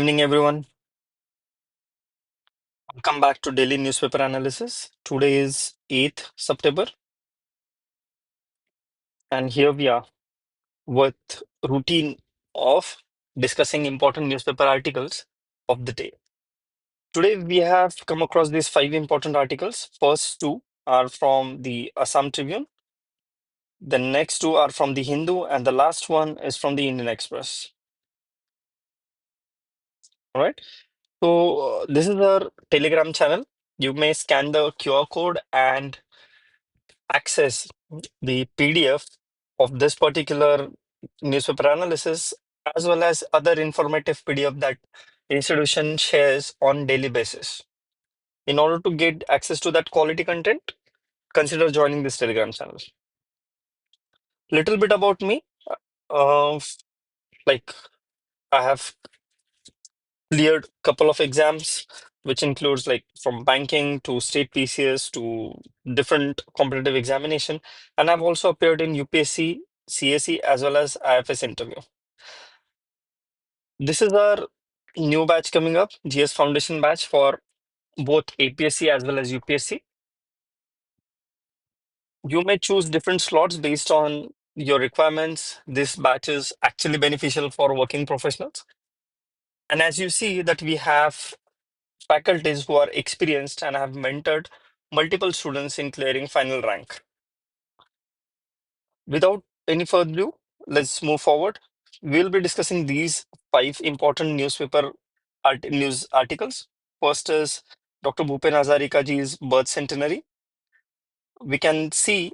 Evening, everyone. Welcome back to Daily Newspaper Analysis. Today is 8th September, and here we are with routine of discussing important newspaper articles of the day. Today, we have come across these five important articles. First two are from the Assam Tribune, the next two are from the Hindu, and the last one is from the Indian Express. All right. So, this is our Telegram channel. You may scan the QR code and access the PDF of this particular newspaper analysis as well as other informative PDF that institution shares on daily basis. In order to get access to that quality content, consider joining this Telegram channel. Little bit about me. Uh, like I have cleared couple of exams, which includes like from banking to state PCS to different competitive examination, and I've also appeared in UPSC, CSE as well as IFS interview. This is our new batch coming up, GS Foundation batch for both APSC as well as UPSC. You may choose different slots based on your requirements. This batch is actually beneficial for working professionals. And as you see that we have faculties who are experienced and have mentored multiple students in clearing final rank. Without any further ado, let's move forward. We'll be discussing these five important news articles. First is Dr. Bhupen Hazarika ji's birth centenary. We can see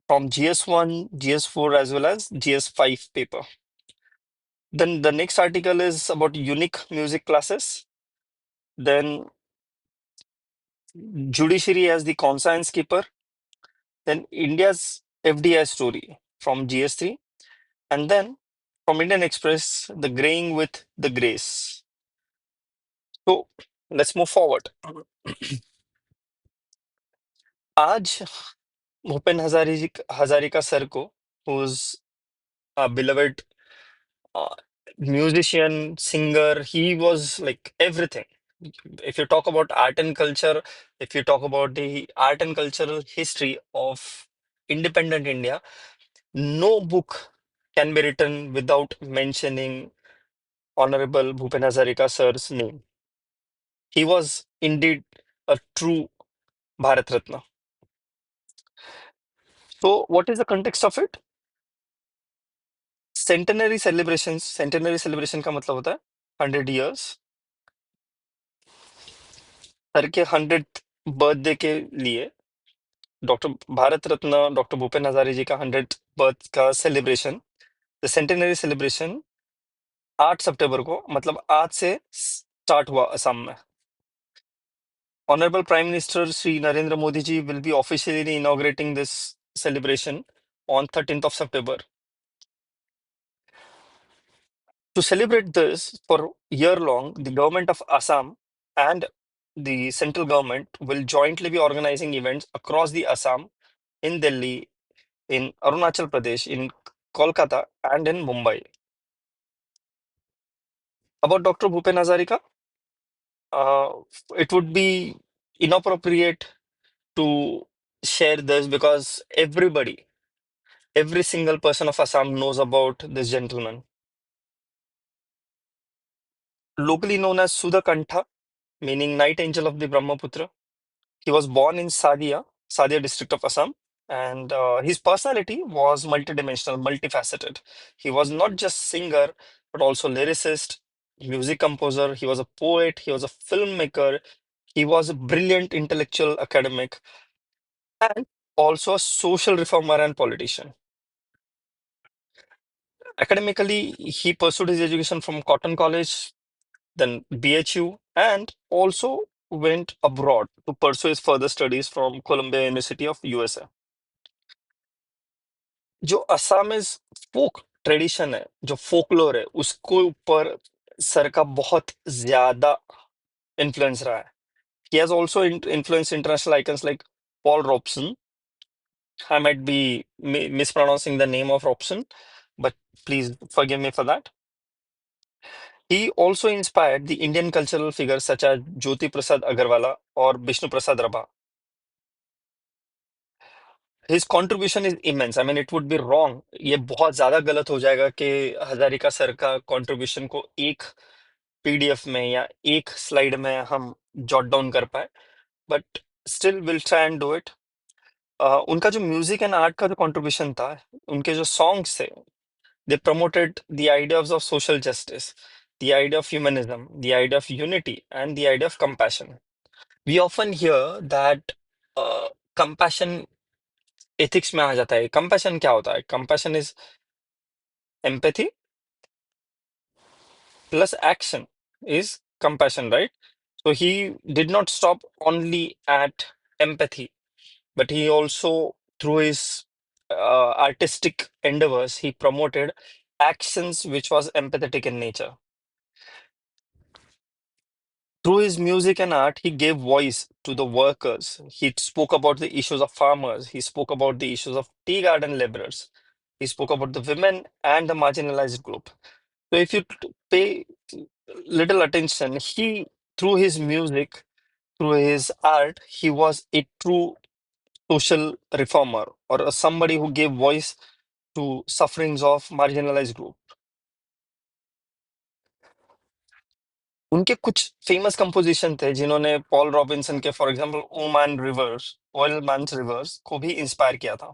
from GS1, GS4 as well as GS5 paper. Then the next article is about unique music classes. Then judiciary as the conscience keeper. Then India's FDI story from GS3. And then from Indian Express, the graying with the grace. So let's move forward. आज Bhupen Hazarika sir को, who's a beloved uh, musician, singer, he was like everything. If you talk about art and culture, if you talk about the art and cultural history of independent India, no book can be written without mentioning Honorable Bhupen Hazarika sir's name. He was indeed a true Bharat Ratna. So, what is the context of it? Centenary celebration का मतलब होता है 100 years. Sir के 100th birthday के लिए doctor Bharat Ratna doctor Bhupen Hazare जी का 100th birth का celebration, the centenary celebration 8 सितंबर को, मतलब आज से स्टार्ट हुआ असम में. Honorable Prime Minister Sri Narendra Modi ji will be officially inaugurating this celebration on 13th of September. To celebrate this for year long, the government of Assam and the central government will jointly be organizing events across the Assam, in Delhi, in Arunachal Pradesh, in Kolkata, and in Mumbai. About Dr. Bhupen Hazarika, uh, it would be inappropriate to share this because every single person of Assam knows about this gentleman. Locally known as Sudakantha, meaning Night Angel of the Brahmaputra. He was born in Sadia district of Assam, and his personality was multidimensional, multifaceted. He was not just singer, but also lyricist, music composer. He was a poet. He was a filmmaker. He was a brilliant intellectual academic, and also a social reformer and politician. Academically, he pursued his education from Cotton College, then BHU, and also went abroad to pursue his further studies from Columbia University of USA. जो Assamese फोक tradition है, जो folklore है, उसको ऊपर sir का बहुत ज्यादा influence रहा है. He has also influenced international icons like Paul Robeson. I might be mispronouncing the name of Robeson, but please forgive me for that. He also inspired the Indian cultural figures such as Jyoti Prasad Agarwala or Vishnu Prasad Rabha. His contribution is immense. I mean, it would be wrong. ये बहुत ज्यादा गलत हो जाएगा कि Hazarika sir का contribution को एक पीडीएफ में या एक स्लाइड में हम जॉट डाउन कर पाए, but still will try and do it. उनका जो म्यूजिक एंड आर्ट का जो कंट्रीब्यूशन था, उनके जो सॉन्ग्स थे, दे promoted the ideas of social justice, the idea of humanism, the idea of unity, and the idea of compassion. We often hear that compassion ethics में आ जाता है। compassion क्या होता है? Compassion is empathy plus action is compassion, right? So he did not stop only at empathy, but he also, through his artistic endeavors, he promoted actions which was empathetic in nature. Through his music and art, he gave voice to the workers. He spoke about the issues of farmers. He spoke about the issues of tea garden laborers. He spoke about the women and the marginalized group. So if you pay little attention, he, through his music, through his art, he was a true social reformer or somebody who gave voice to sufferings of marginalized group. उनके कुछ famous composition थे जिन्होंने Paul Robinson के for example ol' man rivers, oil man's rivers को भी inspire किया था।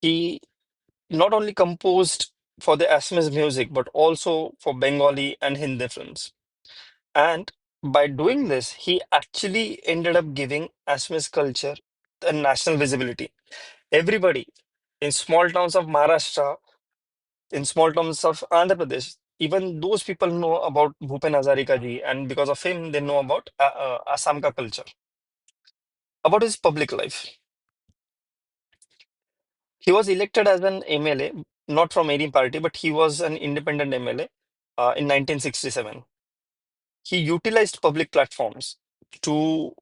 He not only composed for the Assamese music but also for Bengali and Hindi films. And by doing this, he actually ended up giving Assamese culture a national visibility. Everybody in small towns of Maharashtra, in small towns of Andhra Pradesh, even those people know about Bhupen Hazarika ji, and because of him, they know about Assam ka culture. About his public life, he was elected as an MLA, not from any party, but he was an independent MLA in 1967. He utilized public platforms to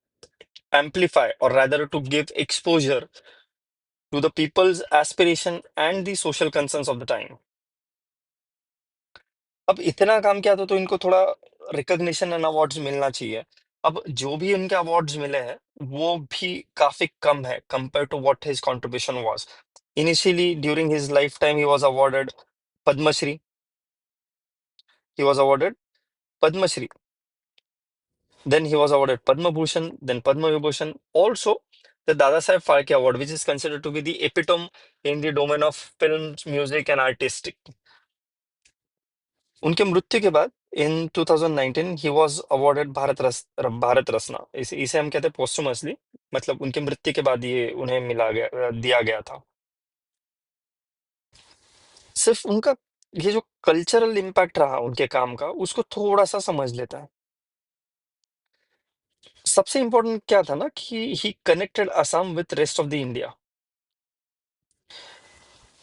amplify, or rather, to give exposure to the people's aspiration and the social concerns of the time. अब इतना काम किया था तो इनको थोड़ा recognition and awards मिलना चाहिए। अब जो भी इनके अवार्ड्स मिले हैं वो भी काफी कम है compare to what his contribution was. Initially during his life time he was awarded Padma Shri, he was awarded Padma Shri, then he was awarded Padma Bhushan, then Padma Vibhushan, also the Dada Saheb Phalke Award, which is considered to be the epitome in the domain of films, music, and artistic. उनके मृत्यु के बाद इन 2019 he was awarded Bharat Ratna. इसे हम कहते हैं posthumously, मतलब उनके मृत्यु के बाद ये उन्हें दिया गया था। सिर्फ उनका ये जो कल्चरल इम्पैक्ट रहा उनके काम का, उसको थोड़ा सा समझ लेता है। सबसे इम्पोर्टेंट क्या था ना कि he connected Assam with rest of the India.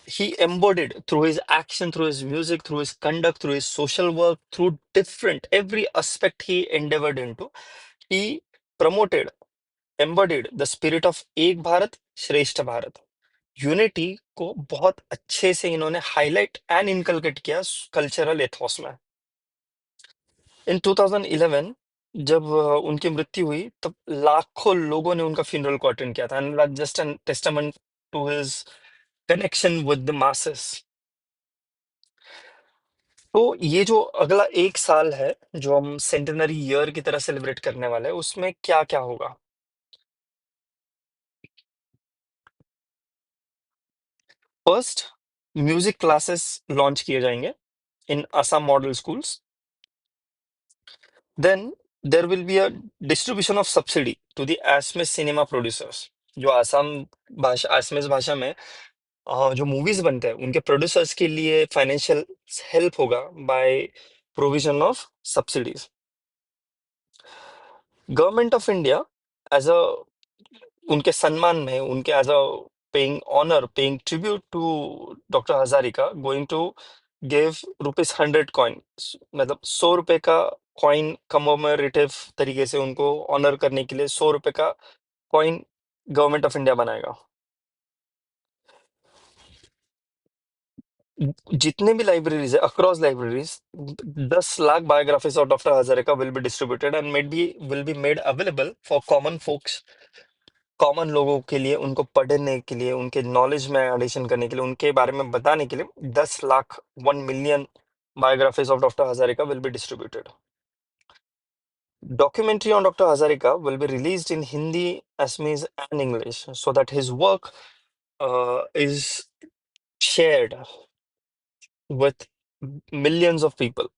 He embodied through his action, through his music, through his conduct, through his social work, through different every aspect he endeavored into. He promoted, embodied the spirit of एक भारत श्रेष्ठ Bharat, unity को बहुत अच्छे से इन्होंने highlight and inculcate किया cultural Athos में। इन 2011 जब उनकी मृत्यु हुई तब लाखों लोगों ने उनका फ्यूनरल को अटेंड किया था, and just an testament to his connection with the masses. तो ये जो अगला एक साल है जो हम सेंटेनरी ईयर की तरह सेलिब्रेट करने वाले हैं, उसमें क्या क्या होगा? फर्स्ट, म्यूजिक क्लासेस लॉन्च किए जाएंगे in Assam model schools. Then there will be a distribution of subsidy to the Assamese cinema producers. जो असम भाषा, असमिस भाषा में जो मूवीज बनते हैं उनके प्रोड्यूसर्स के लिए फाइनेंशियल हेल्प होगा by provision of subsidies. Government of India as a, उनके सम्मान में, उनके as a paying honour, paying tribute to doctor Hazarika, going to give ₹100 coin, मतलब 100 रुपए का कॉइन कमोमेरेटिव तरीके से उनको ऑनर करने के लिए 100 रुपए का कॉइन गवर्नमेंट ऑफ इंडिया बनाएगा। जितने भी लाइब्रेरीज है across libraries, 10 lakh biographies of doctor Hazarika will be distributed and made be will be made available for common folks, common लोगों के लिए, उनको पढ़ने के लिए, उनके नॉलेज में एडिशन करने के लिए, उनके बारे में बताने के लिए 10 lakh 1 million biographies of Dr. Hazarika will be distributed. Documentary on Dr. Hazarika will be released in Hindi, Assamese, and English so that his work is shared with millions of people.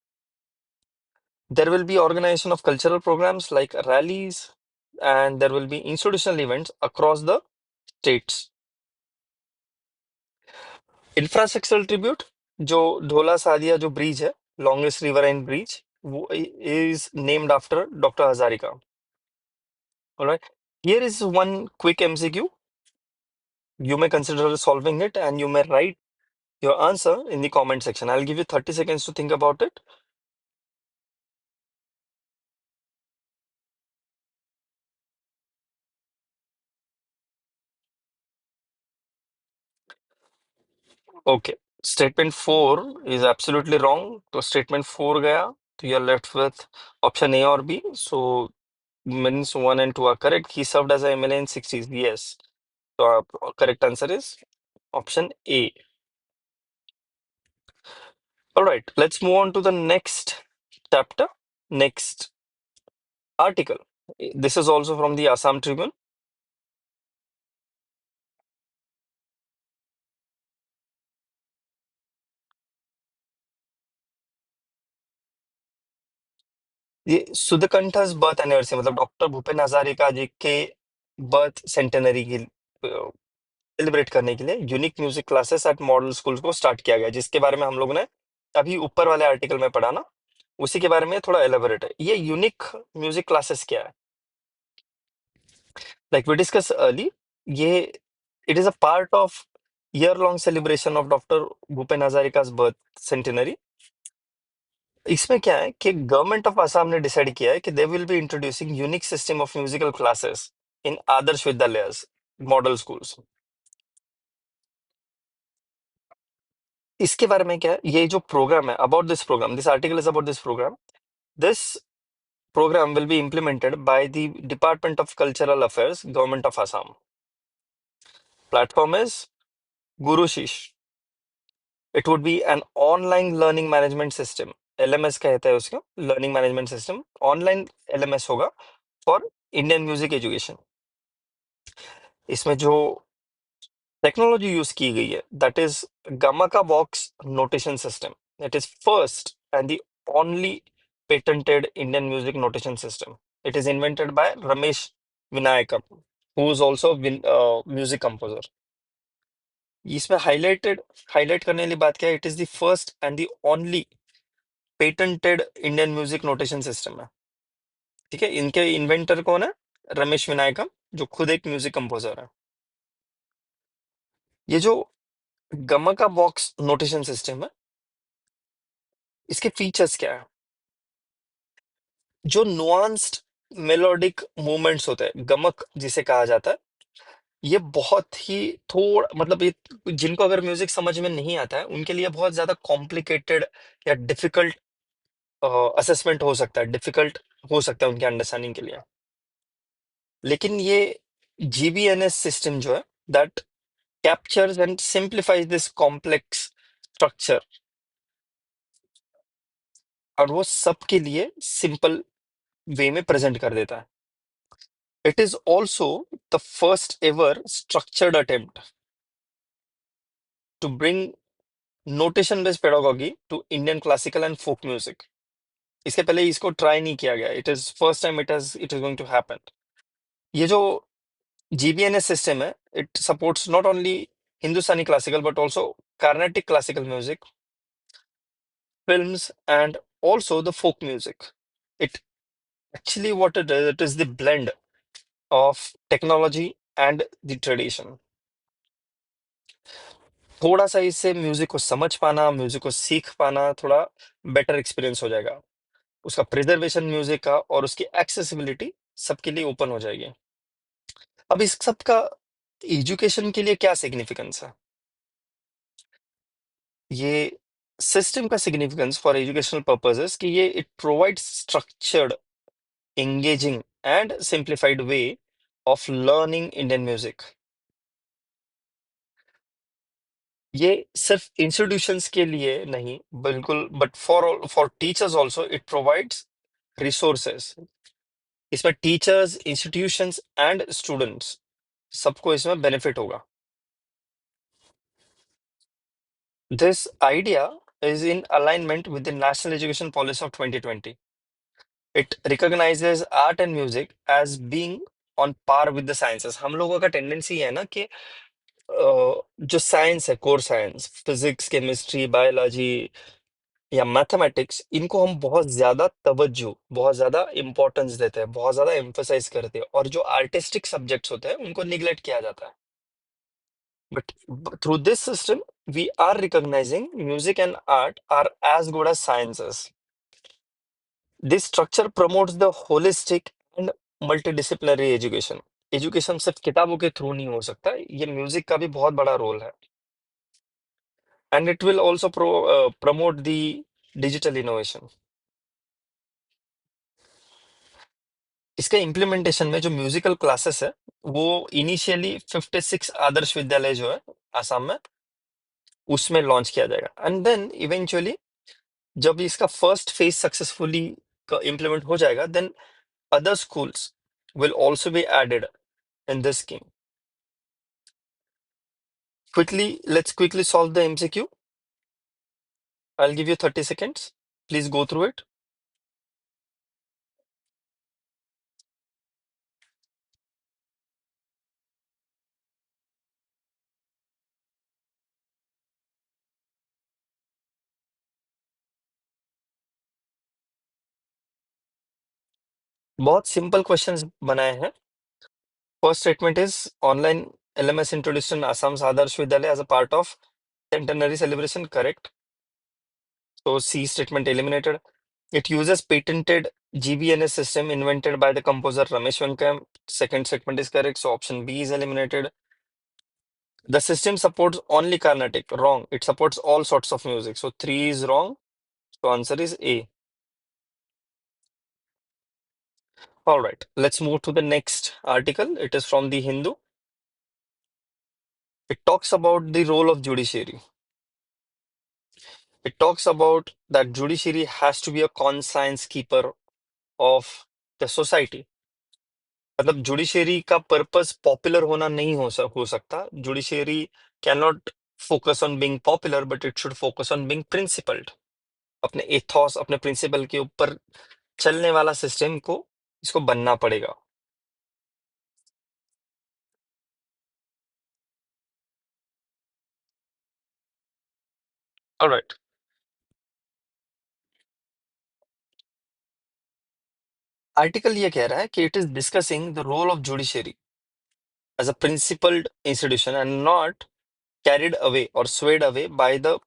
There will be organization of cultural programs like rallies, and there will be institutional events across the states. Infrastructural tribute, जो ढोला सादिया जो bridge है, longest riverine bridge, वो is named after Dr. Hazarika. All right. Here is one quick MCQ. You may consider solving it and you may write your answer in the comment section. I'll give you 30 seconds to think about it. Okay. Statement 4 is absolutely wrong. So statement 4 gaya. So you're left with option A or B. So means 1 and 2 are correct. He served as a MLA in 60s. Yes. So our correct answer is option A. All right. Let's move on to the next chapter. Next article. This is also from the Assam Tribune. ये सुधकंठा's birth anniversary, मतलब doctor Bhupen Hazarika ji के birth centenary की celebrate करने के लिए unique music classes at model school को start किया गया, जिसके बारे में हम लोगों ने अभी ऊपर वाले आर्टिकल में पढ़ा ना, उसी के बारे में थोड़ा एलेबोरेट है। ये यूनिक म्यूजिक क्लासेस क्या है? लाइक वी डिस्कस अर्ली, ये it is a part of year long celebration of doctor Bhupen Hazarika's birth centenary. इसमें क्या है कि गवर्नमेंट ऑफ असम ने डिसाइड किया है कि they will be introducing unique system of musical classes in Adarsh विद्यालयस, मॉडल स्कूल्स। इसके बारे में क्या है, ये जो प्रोग्राम है, about this program, this article is about this program. This program will be implemented by the Department of Cultural Affairs, Government of Assam. Platform is Guru Shish. It would be an online learning management system. LMS कहते हैं उसको, learning management system. Online LMS होगा for Indian music education. इसमें जो technology use की गई है, that is Gamaka box notation system. It is first and the only patented Indian music notation system. It is invented by Ramesh Vinayakam, who is also music composer. इसमें highlight करने वाली बात क्या है, it is the first and the only patented Indian music notation system है। ठीक है, इनके इन्वेंटर कौन है? रमेश विनायकम, जो खुद एक म्यूजिक कंपोजर है। ये जो गमाका बॉक्स नोटेशन सिस्टम है, इसके फीचर्स क्या है? जो नुआंस्ड मेलोडिक मूवमेंट्स होते हैं, गमक जिसे कहा जाता है, ये बहुत ही थोड़ा, मतलब ये जिनको अगर म्यूजिक समझ में नहीं आता है उनके लिए बहुत ज्यादा कॉम्प्लिकेटेड या डिफिकल्ट असेसमेंट हो सकता है, डिफिकल्ट हो सकता है उनके अंडरस्टैंडिंग के लिए। लेकिन ये जीबीएनएस सिस्टम जो है, that captures and simplifies this complex structure, और वो सबके लिए सिंपल वे में प्रेजेंट कर देता है। It is also the first ever structured attempt to bring notation-based pedagogy to Indian classical and folk music. इसके पहले इसको ट्राई नहीं किया गया। It is first time it is going to happen. ये जो GBNS system है, it supports not only Hindustani classical but also Carnatic classical music, films, and also the folk music. It actually what it is the blend of technology and the tradition. थोड़ा सा इससे music को समझ पाना, music को सीख पाना थोड़ा बेटर एक्सपीरियंस हो जाएगा। उसका प्रिजर्वेशन म्यूजिक का और उसकी एक्सेसिबिलिटी सबके लिए ओपन हो जाएगी। अब इस सब का एजुकेशन के लिए क्या सिग्निफिकेंस है? ये सिस्टम का सिग्निफिकेंस फॉर एजुकेशनल पर्पसेस कि ये it provides structured, engaging and simplified way of learning Indian music. ये सिर्फ इंस्टीट्यूशंस के लिए नहीं, बिल्कुल, but for teachers also it provides resources. इसमें टीचर्स, इंस्टीट्यूशंस एंड स्टूडेंट्स सबको इसमें बेनिफिट होगा। This idea is in alignment with the National Education Policy of 2020. It recognizes art and music as being on par with the sciences. हम लोगों का tendency है ना कि जो साइंस है, core science, physics, chemistry, biology या मैथमेटिक्स, इनको हम बहुत ज्यादा तवज्जो, बहुत ज्यादा इंपॉर्टेंस देते हैं, बहुत ज्यादा एम्फसाइज करते हैं, और जो आर्टिस्टिक सब्जेक्ट्स होते हैं उनको निग्लेक्ट किया जाता है। But through this system, we are recognizing music and art are as good as sciences. This structure promotes the holistic and multidisciplinary education. Education सिर्फ किताबों के थ्रू नहीं हो सकता, ये म्यूजिक का भी बहुत बड़ा रोल है। And it will also promote the digital innovation. इसके इम्प्लीमेंटेशन में जो म्यूजिकल क्लासेस है, वो इनिशियली 56 आदर्श विद्यालय जो है आसाम में, उसमें लॉन्च किया जाएगा। एंड देन इवेंचुअली जब इसका फर्स्ट फेज सक्सेसफुली इम्प्लीमेंट हो जाएगा, then other schools will also be added in this scheme. Let's quickly solve the MCQ. I'll give you 30 seconds. Please go through it. बहुत simple questions बनाए हैं। First statement is online LMS introduced in Assam's Adarsh Vidyalaya as a part of centenary celebration. Correct. So C statement eliminated. It uses patented GBNS system invented by the composer Ramesh Venkam. Second statement is correct. So option B is eliminated. The system supports only Carnatic. Wrong. It supports all sorts of music. So 3 is wrong. So answer is A. All right. Let's move to the next article. It is from the Hindu. It talks about the role of judiciary. It talks about that judiciary has to be a conscience keeper of the society. मतलब judiciary का purpose popular होना नहीं हो सकता। Judiciary can not focus on being popular, but it should focus on being principled. अपने Ethos, अपने principal के ऊपर चलने वाला सिस्टम को इसको बनना पड़ेगा। ऑलराइट। आर्टिकल ये कह रहा है कि it is discussing the role of judiciary as a principled institution and not carried away or swayed away by the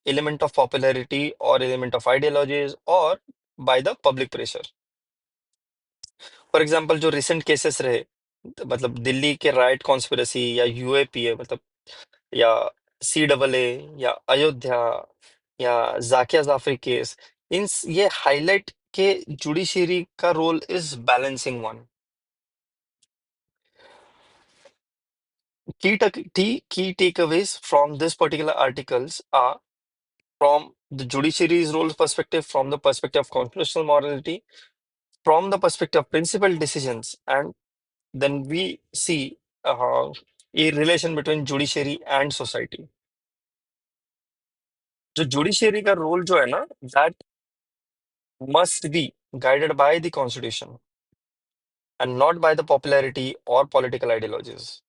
element of popularity or element of ideologies or by the public pressure. For example जो recent cases रहे, मतलब दिल्ली के right conspiracy या UAPA, मतलब या CAA या अयोध्या या Zakia Jafri case, इन ये हाईलाइट के जुडिशरी का role is balancing one. Key takeaways from this particular articles are from the judiciary's role perspective, from the perspective of constitutional morality, from the perspective of principled decisions, and then we see a relation between judiciary and society. जो judiciary का role जो है ना, that must be guided by the constitution and not by the popularity or political ideologies.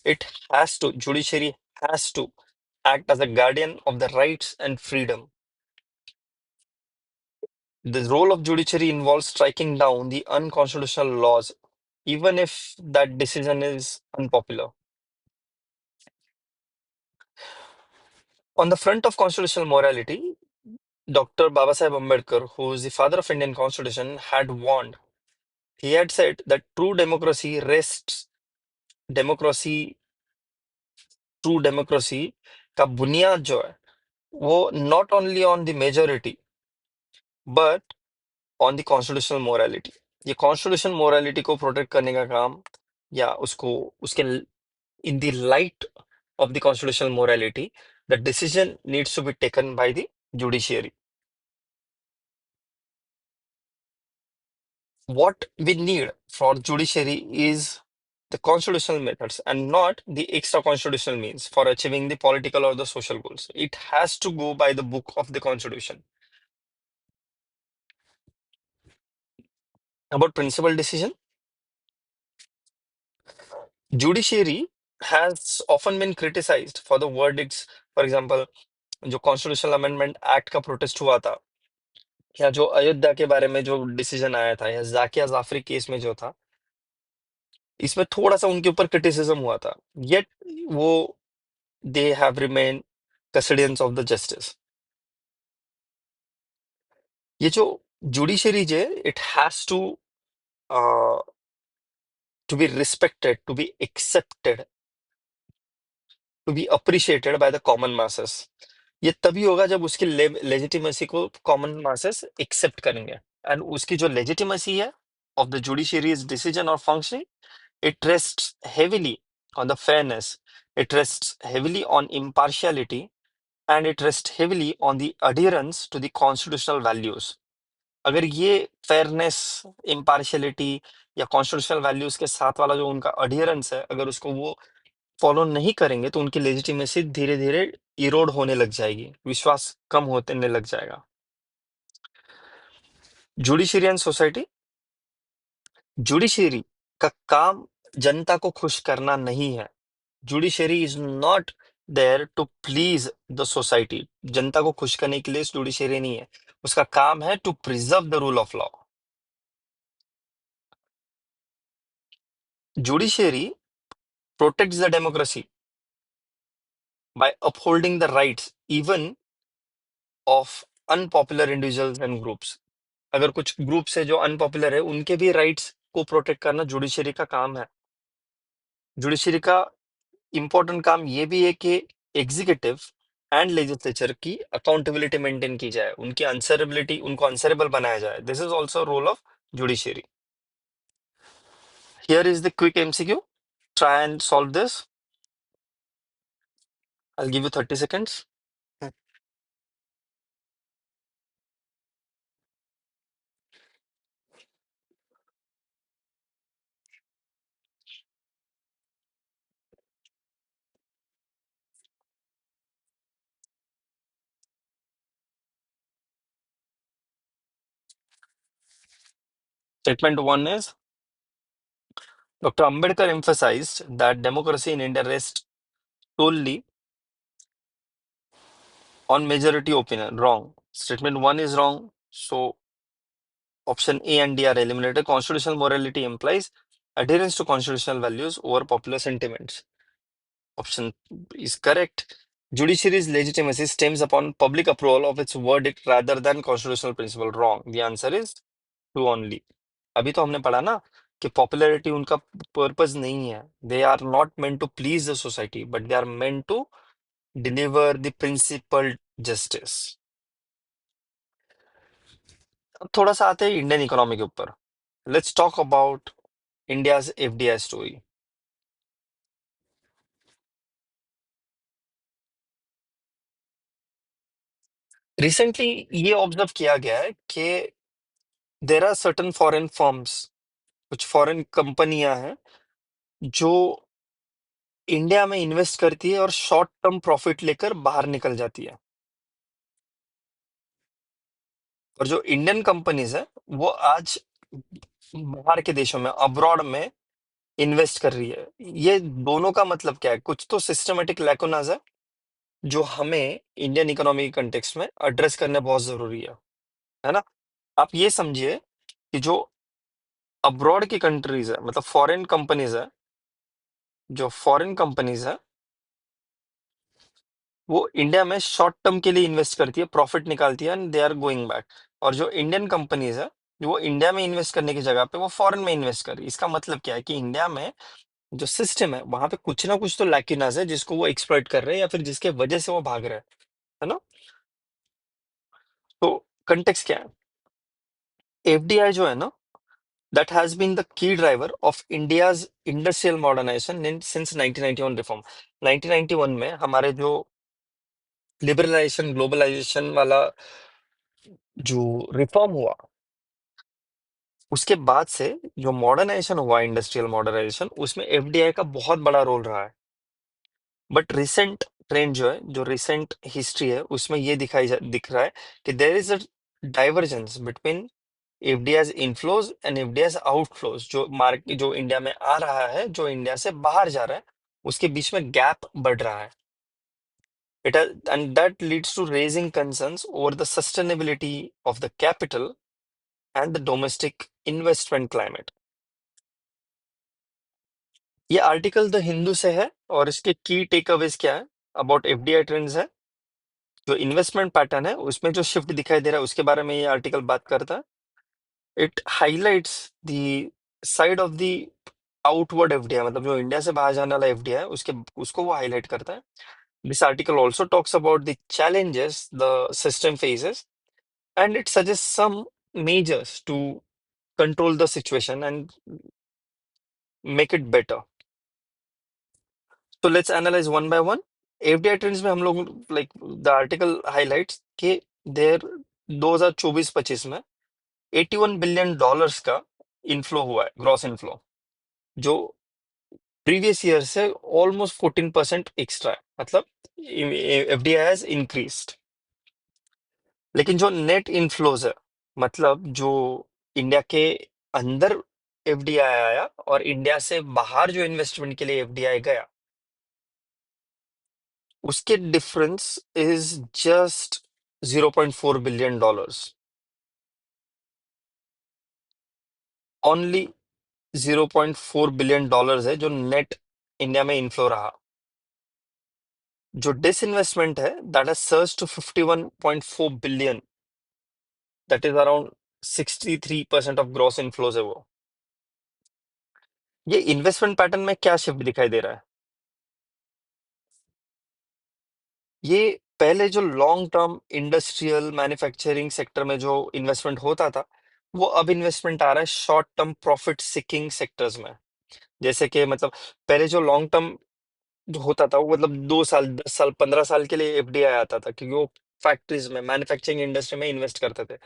It has to, judiciary has to act as a guardian of the rights and freedom. The role of judiciary involves striking down the unconstitutional laws, even if that decision is unpopular. On the front of constitutional morality, Dr. Babasaheb Ambedkar, who is the father of Indian Constitution, had warned. He had said that democracy, true democracy का बुनियाद जो है वो not only on the majority but on the constitutional morality. ये constitutional morality को protect करने का काम, या उसको उसके in the light of the constitutional morality, the decision needs to be taken by the judiciary. What we need for judiciary is the constitutional methods and not the extra constitutional means for achieving the political or the social goals. It has to go by the book of the constitution. About principal decision, judiciary has often been criticized for the verdicts. For example, जो constitutional amendment act का protest हुआ था, या जो अयोध्या के बारे में जो डिसीजन आया था, या जाकिया जाफरी केस में जो था, इसमें थोड़ा सा उनके ऊपर क्रिटिसिज्म हुआ था। येट वो they have remain custodians of the justice. ये जो जुडिशरी है, it has to be respected, to be accepted, to be appreciated by the common masses. ये तभी होगा जब उसकी लेजिटिमेसी को कॉमन मासेस एक्सेप्ट करेंगे। एंड उसकी जो लेजिटिमेसी है ऑफ द जुडिशरीज डिसीजन और functioning, it rests heavily on the fairness, it rests heavily on impartiality, and it rests heavily on the adherence to the constitutional values. अगर ये fairness, impartiality या constitutional values के साथ वाला जो उनका adherence है, अगर उसको वो फॉलो नहीं करेंगे तो उनकी लेजिटिमेसी धीरे धीरे इरोड होने लग जाएगी, विश्वास कम होने लग जाएगा। जुडिशरी एंड सोसाइटी, जुडिशरी का काम जनता को खुश करना नहीं है। Judiciary is not there to please the society. जनता को खुश करने के लिए जुडिशरी नहीं है, उसका काम है to preserve the rule of law. Judiciary protects the democracy by upholding the rights even of unpopular individuals and groups. अगर कुछ ग्रुप्स है जो अनपॉपुलर है, उनके भी राइट्स को प्रोटेक्ट करना जुडिशरी का काम है। जुडिशरी का इंपॉर्टेंट काम ये भी है कि एग्जीक्यूटिव एंड लेजिस्लेचर की अकाउंटेबिलिटी मेंटेन की जाए, उनकी आंसरेबिलिटी, उनको आंसरेबल बनाया जाए। This is also role of judiciary. Here is the quick MCQ, try and solve this. I give you 30 seconds. Statement 1 is Dr. Ambedkar emphasized that democracy in India rests solely on majority opinion. Wrong. Statement 1 is wrong. So option A and D are eliminated. Constitutional morality implies adherence to constitutional values over popular sentiments. Option is correct. Judiciary's legitimacy stems upon public approval of its verdict rather than constitutional principle. Wrong. The answer is true only. अभी तो हमने पढ़ा ना कि popularity उनका purpose नहीं है। They are not meant to please the society but they are meant to deliver the principle justice. अब थोड़ा सा आते हैं इंडियन इकोनॉमी के ऊपर। Let's talk about India's FDI story. Recently ये ऑब्जर्व किया गया है कि there are certain foreign firms, कुछ फॉरेन कंपनियां हैं जो इंडिया में इन्वेस्ट करती है और शॉर्ट टर्म प्रॉफिट लेकर बाहर निकल जाती है। और जो इंडियन कंपनीज है वो आज बाहर के देशों में, अब्रॉड में इन्वेस्ट कर रही है। ये दोनों का मतलब क्या है? कुछ तो सिस्टमेटिक लैकुनाज है जो हमें इंडियन इकोनॉमी के कंटेक्स्ट में एड्रेस करने बहुत जरूरी है ना? आप ये समझिए कि जो अब्रॉड की कंट्रीज है, मतलब फॉरेन कंपनीज है, जो फॉरेन कंपनीज है वो इंडिया में शॉर्ट टर्म के लिए इन्वेस्ट करती है, प्रॉफिट निकालती है and they are going back. और जो इंडियन कंपनीज है, जो वो इंडिया में इन्वेस्ट करने की जगह पे वो फॉरेन में इन्वेस्ट कर रही है। इसका मतलब क्या है कि इंडिया में जो सिस्टम है वहां पे कुछ ना कुछ तो लैक्यूनाज है जिसको वो एक्सप्लॉइट कर रहे हैं या फिर जिसके वजह से वो भाग रहे हैं, है ना? तो कंटेक्स्ट क्या है? एफडीआई जो है ना, that has been the key driver of India's industrial modernization since 1991 reform. 1991 में हमारे जो लिबरलाइजेशन ग्लोबलाइजेशन वाला जो रिफॉर्म हुआ, उसके बाद से जो मॉडर्नाइजेशन हुआ, इंडस्ट्रियल मॉडर्नाइजेशन, उसमें एफडीआई का बहुत बड़ा रोल रहा है। बट रिसेंट ट्रेंड जो है, जो रिसेंट हिस्ट्री है, उसमें ये दिख रहा है कि there is a divergence between FDIs inflows and FDIs outflows. जो मार्केट जो इंडिया में आ रहा है, जो इंडिया से बाहर जा रहा है, उसके बीच में गैप बढ़ रहा है। It and that leads to raising concerns over the sustainability of the capital and the domestic investment climate. ये आर्टिकल द हिंदू से है, और इसके की टेक अवेज क्या है अबाउट एफडीआई ट्रेंड्स है। जो इन्वेस्टमेंट पैटर्न है उसमें जो शिफ्ट दिखाई दे रहा है, उसके बारे में ये आर्टिकल बात करता है। It highlights the side of the outward FDI, मतलब जो इंडिया से बाहर जाने वाला एफडीआई है, उसके उसको वो हाईलाइट करता है। This article also talks about the challenges the system faces, and it suggests some measures to control the situation and make it better. So let's analyze one by one. FDI trends में हम लोग, like the article highlights कि देर 2024-25 में $81 billion का inflow हुआ है, gross inflow, जो previous year से ऑलमोस्ट 14% एक्स्ट्रा है। मतलब एफडीआई हैज इंक्रीज्ड। लेकिन जो नेट इनफ्लोज है, मतलब जो इंडिया के अंदर एफडीआई आया और इंडिया से बाहर जो इन्वेस्टमेंट के लिए एफडीआई गया, उसके difference is just $0.4 billion. Only $0.4 billion है जो नेट इंडिया में इनफ्लो रहा। जो डिसइन्वेस्टमेंट है, that has surge to 51.4 billion, that is around 63% of gross inflows है वो। ये इन्वेस्टमेंट पैटर्न में क्या शिफ्ट दिखाई दे रहा है? ये पहले जो long term industrial manufacturing sector में जो इन्वेस्टमेंट होता था, वो अब इन्वेस्टमेंट आ रहा है short term profit seeking sectors में। जैसे कि मतलब पहले जो लॉन्ग टर्म जो होता था, वो मतलब 2 साल, 10 साल, 15 साल के लिए एफडीआई आता था, क्योंकि वो फैक्ट्रीज में, मैन्युफैक्चरिंग इंडस्ट्री में इन्वेस्ट करते थे।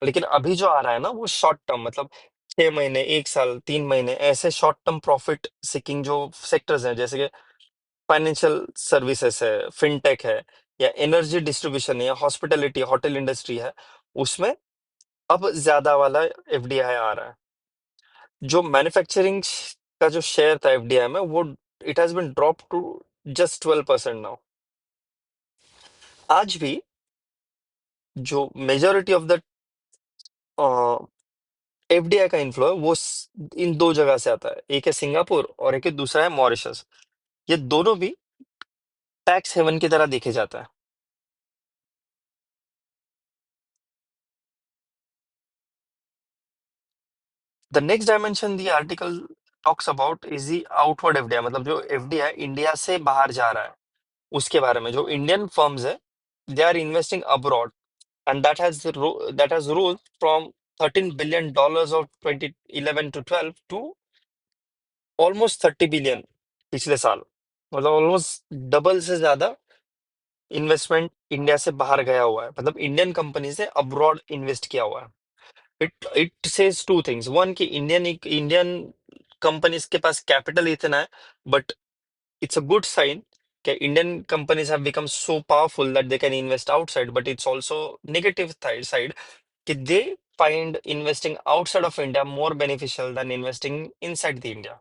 लेकिन अभी जो आ रहा है ना, वो शॉर्ट टर्म, मतलब 6 महीने, 1 साल, 3 महीने, ऐसे शॉर्ट टर्म प्रॉफिट सीकिंग जो सेक्टर्स हैं, जैसे कि फाइनेंशियल सर्विसेज है, फिनटेक है, या एनर्जी डिस्ट्रीब्यूशन है, या हॉस्पिटलिटी, होटल इंडस्ट्री है, उसमें अब ज्यादा वाला एफडीआई आ रहा है। जो मैन्युफैक्चरिंग का जो शेयर था एफडीआई में, वो it has been drop to just 12% now. आज भी जो मेजोरिटी ऑफ द एफडीआई का इन्फ्लो है, वो इन दो जगह से आता है। एक है सिंगापुर और एक है दूसरा है मॉरिशस। ये दोनों भी टैक्स हेवन की तरह देखे जाता है। The next dimension the article talks about is the outward FDI, मतलब जो एफडीआई इंडिया से बाहर जा रहा है, उसके बारे में। जो इंडियन फर्म्स है, they are investing abroad, and that has rose from $13 billion of 2011 to 12 to almost 30 billion पिछले साल। मतलब ऑलमोस्ट डबल से ज्यादा इन्वेस्टमेंट इंडिया से बाहर गया हुआ है, मतलब इंडियन कंपनी से अब्रॉड इन्वेस्ट किया हुआ है। It says two things. One, कि इंडियन कंपनीज के पास कैपिटल इतना है, but it's a good sign that Indian companies have become so powerful that they can invest outside. But it's also negative side that they find investing outside of India more beneficial than investing inside the India,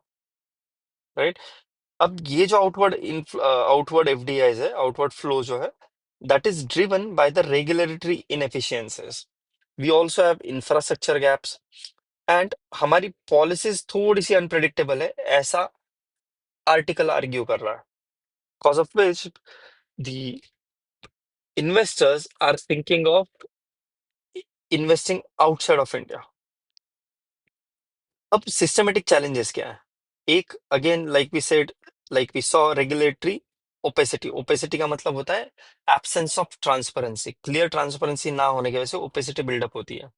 right? अब ये जो outward एफडीआईज है, outward flow जो है, that is driven by the regulatory inefficiencies. We also have infrastructure gaps, and हमारी policies थोड़ी सी unpredictable है, ऐसा आर्टिकल आर्ग्यू कर रहा है। Cause of which the investors are thinking of investing outside of India. अब सिस्टमेटिक चैलेंजेस क्या है? एक, again like we said, like we saw, regulatory opacity, opacity का मतलब होता है absence of transparency, clear transparency ना होने की वजह से ओपेसिटी बिल्डअप होती है।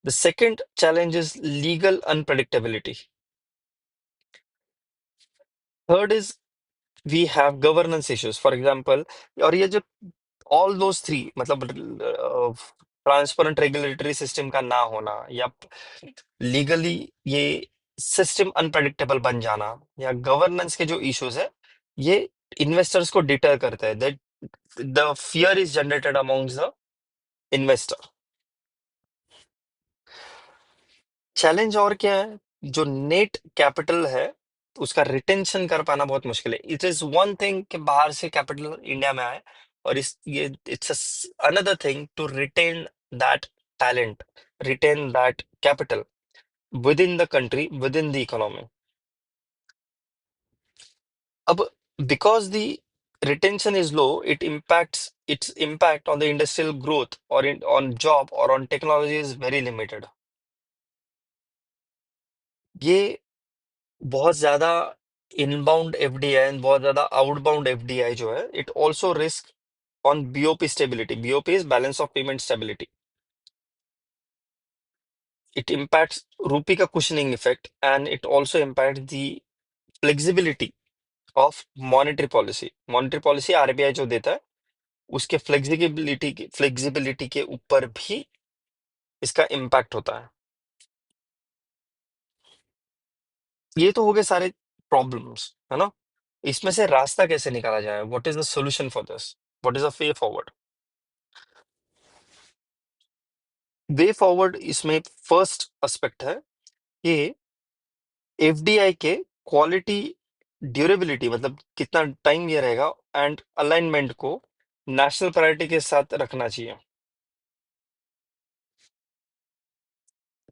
The second challenge is legal unpredictability. Third is we have governance issues, for example. और ये जो ऑल दोज थ्री, मतलब ट्रांसपेरेंट रेगुलेटरी सिस्टम का ना होना, या लीगली ये सिस्टम अनप्रडिक्टेबल बन जाना, या गवर्नेंस के जो इश्यूज है, ये इन्वेस्टर्स को डिटर करता है, that the fear is generated amongst the investor. Challenge और क्या है, जो नेट कैपिटल है उसका रिटेंशन कर पाना बहुत मुश्किल है। इट इज वन थिंग कि बाहर से कैपिटल इंडिया में आए, और इस ये it's another thing to retain that talent, retain that capital within the country, within the economy. अब because the retention is low, it impacts its impact on the industrial growth or on job or on technology is very limited. ये बहुत ज्यादा inbound FDI, बहुत ज्यादा outbound FDI जो है, it also risk on BOP stability. BOP is balance of payment stability. It impacts rupee का cushioning effect, and it also impacts the flexibility of monetary policy. Monetary policy RBI जो देता है, उसके flexibility के ऊपर भी इसका इम्पैक्ट होता है। ये तो हो गए सारे प्रॉब्लम्स, है ना। इसमें से रास्ता कैसे निकाला जाए, what is the solution for this, what is the way forward. Way forward इसमें फर्स्ट एस्पेक्ट है कि एफडीआई के क्वालिटी, ड्यूरेबिलिटी, मतलब कितना टाइम ये रहेगा, एंड अलाइनमेंट को नेशनल प्रायोरिटी के साथ रखना चाहिए।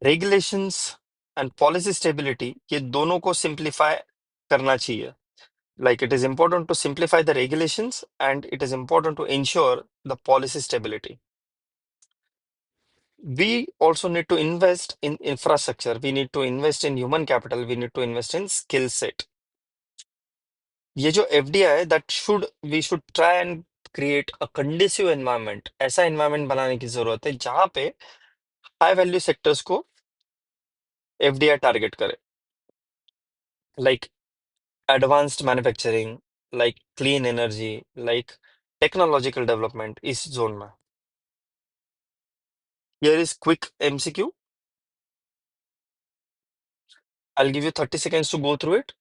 रेगुलेशंस एंड पॉलिसी स्टेबिलिटी, ये दोनों को सिंप्लीफाई करना चाहिए। Like it is important to simplify the regulations and it is important to ensure the policy stability. We also need to invest in infrastructure. We need to invest in human capital. We need to invest in skill set. ये जो FDI है, that should we should try and create a conducive environment. ऐसा environment बनाने की जरूरत है जहां पे हाई वैल्यू सेक्टर्स को एफडीआई टारगेट करे, like advanced manufacturing, like clean energy, like technological development इस जोन में। Here is quick MCQ. I'll give you 30 seconds to go through it,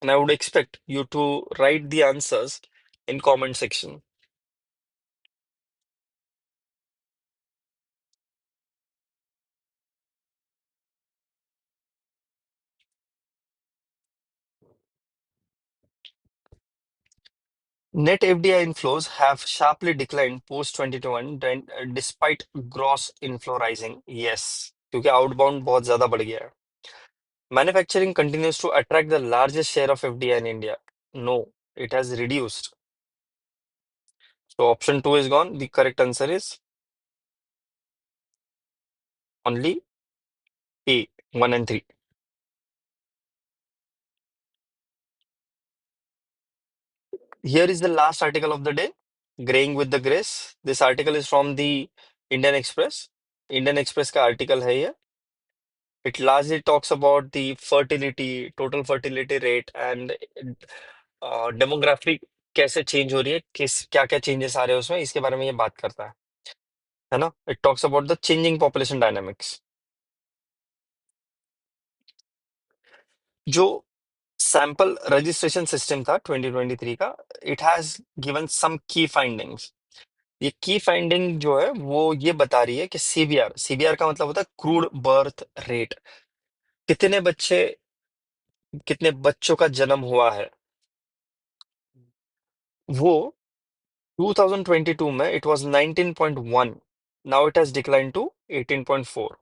and I would expect you to write the answers in comment section. Net FDI inflows have sharply declined post 2021 despite gross inflow rising. Yes, क्योंकि outbound बहुत ज्यादा बढ़ गया है. Manufacturing continues to attract the largest share of FDI in India. No, it has reduced. So option 2 is gone. The correct answer is only A, 1 and 3. Here is the last article of the day, Graying with the Grace. This article is from the Indian Express. Indian Express का article है ये. It largely talks about the fertility, total fertility rate, and demographic कैसे change हो रही है, किस क्या क्या चेंजेस आ रहे हैं उसमें, इसके बारे में ये बात करता है ना। It talks about the changing population dynamics. जो सैंपल रजिस्ट्रेशन सिस्टम था 2023 का, इट हैज गिवन सम की फाइंडिंग्स। ये की फाइंडिंग जो है वो ये बता रही है कि सीबीआर, सीबीआर का मतलब होता है क्रूड बर्थ रेट, कितने बच्चे, कितने बच्चों का जन्म हुआ है, वो 2022 में it was 19.1, now it has decline to 18.4।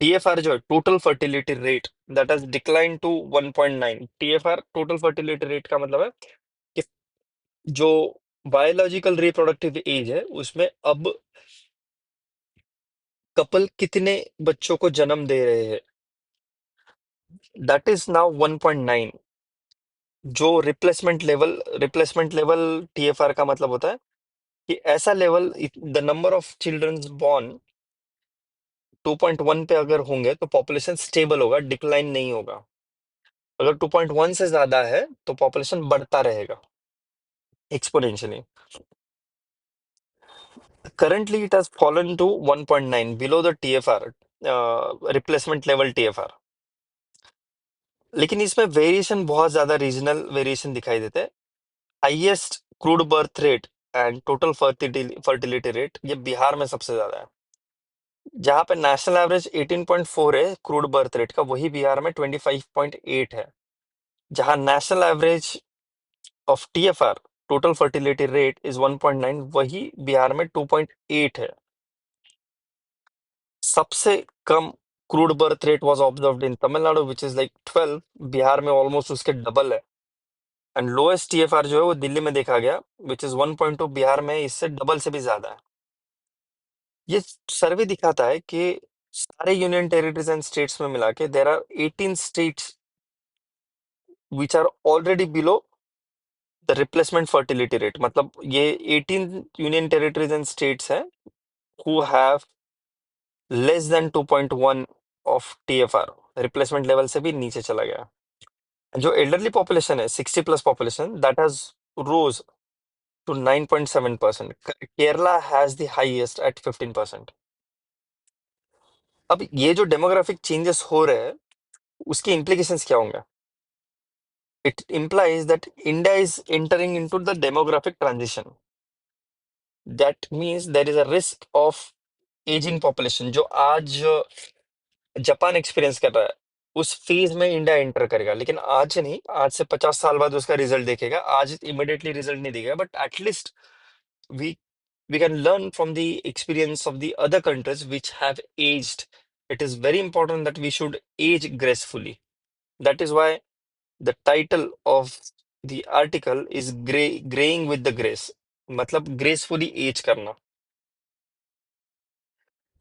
TFR जो है total fertility rate, that has decline to 1.9। TFR total fertility rate का मतलब है कि जो बायोलॉजिकल रिप्रोडक्टिव एज है उसमें अब कपल कितने बच्चों को जन्म दे रहे हैं, दैट इज नाउ 1.9। जो रिप्लेसमेंट लेवल टीएफआर का मतलब होता है कि ऐसा level, the number of childrens born 2.1 पे अगर होंगे तो पॉपुलेशन स्टेबल होगा, डिक्लाइन नहीं होगा। अगर 2.1 से ज्यादा है तो पॉपुलेशन बढ़ता रहेगा exponentially. Currently, it has fallen to 1.9 below the TFR, replacement level TFR. लेकिन इसमें वेरिएशन बहुत ज्यादा रीजनल वेरिएशन दिखाई देते हैं। Highest crude birth rate and total fertility rate ये बिहार में सबसे ज्यादा है। जहां पे नेशनल एवरेज 18.4 है क्रूड बर्थ रेट का, वही बिहार में 25.8 है। जहां national average of TFR total fertility rate is 1.9, वही बिहार में 2.8 है। सबसे कम crude birth rate was observed in Tamil Nadu which is like 12, Bihar में ऑलमोस्ट उसके डबल है। एंड लोएस्ट टीएफआर जो है वो दिल्ली में देखा गया विच इज 1.2, बिहार में इससे डबल से भी ज्यादा है। ये सर्वे दिखाता है कि सारे यूनियन टेरिटरीज एंड स्टेट्स में मिला के there are 18 states which are already below the replacement fertility rate. मतलब ये 18 यूनियन टेरिटरीज एंड स्टेट्स हैं who have less than 2.1 of TFR, replacement level से भी नीचे चला गया। जो एल्डरली पॉपुलेशन है 60 plus population, that has rose to 9.7%। Kerala has the highest at 15%। अब ये जो डेमोग्राफिक चेंजेस हो रहे हैं उसके implications क्या होंगे? It implies that India is entering into the demographic transition. That means there is a risk of aging population। जो आज जापान एक्सपीरियंस कर रहा है उस फेज में इंडिया एंटर करेगा, लेकिन आज नहीं, आज से 50 साल बाद उसका रिजल्ट देखेगा। आज इमिडिएटली रिजल्ट नहीं देगा, but at least we we can learn from the experience of the other countries which have aged. It is very important that we should age gracefully. That is why the title of the article is graying with the grace, मतलब gracefully age करना।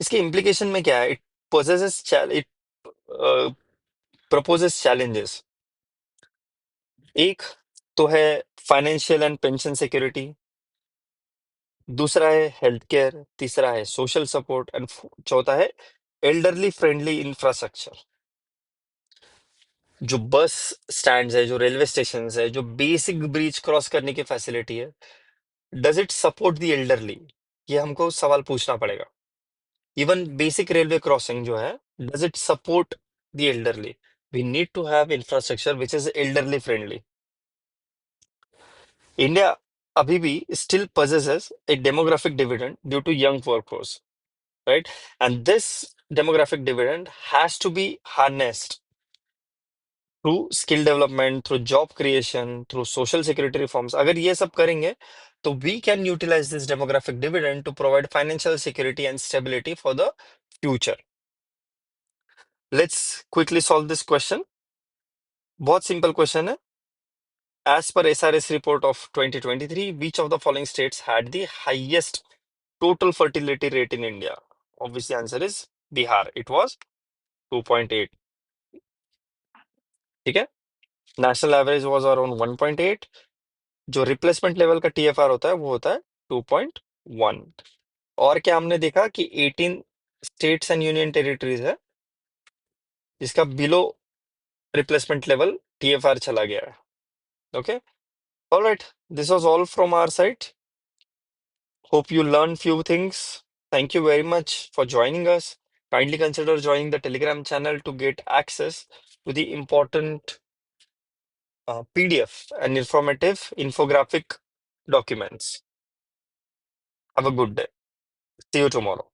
इसके implication में क्या है? It uh, proposes challenges। एक तो है financial and pension security, दूसरा है हेल्थ केयर, तीसरा है सोशल सपोर्ट एंड चौथा है एल्डरली फ्रेंडली इंफ्रास्ट्रक्चर। जो बस स्टैंड्स है, जो रेलवे स्टेशन है, जो बेसिक ब्रिज क्रॉस करने की फैसिलिटी है, does it support the elderly? ये हमको सवाल पूछना पड़ेगा। इवन बेसिक रेलवे क्रॉसिंग जो है, does it support the elderly? We need to have infrastructure which is elderly friendly. India अभी भी still possesses a demographic dividend due to young workforce, right? And this demographic dividend has to be harnessed through skill development, through job creation, through social security reforms। अगर ये सब करेंगे तो we can utilize this demographic dividend to provide financial security and stability for the future। Let's quickly solve this question। बहुत simple question है। As per SRS report of 2023, which of the following states had the highest total fertility rate in India? Obviously, answer is Bihar. It was 2.8. ठीक है, national average was around 1.8। जो replacement level का TFR होता है वो होता है 2.1। और क्या हमने देखा कि 18 स्टेट्स एंड यूनियन टेरिटरीज है जिसका बिलो रिप्लेसमेंट लेवल टीएफआर चला गया है। Okay, alright, this was all from our side. Hope you learned few things. Thank you very much for joining us. Kindly consider joining the Telegram channel to get access to the important PDF and informative infographic documents. Have a good day. See you tomorrow.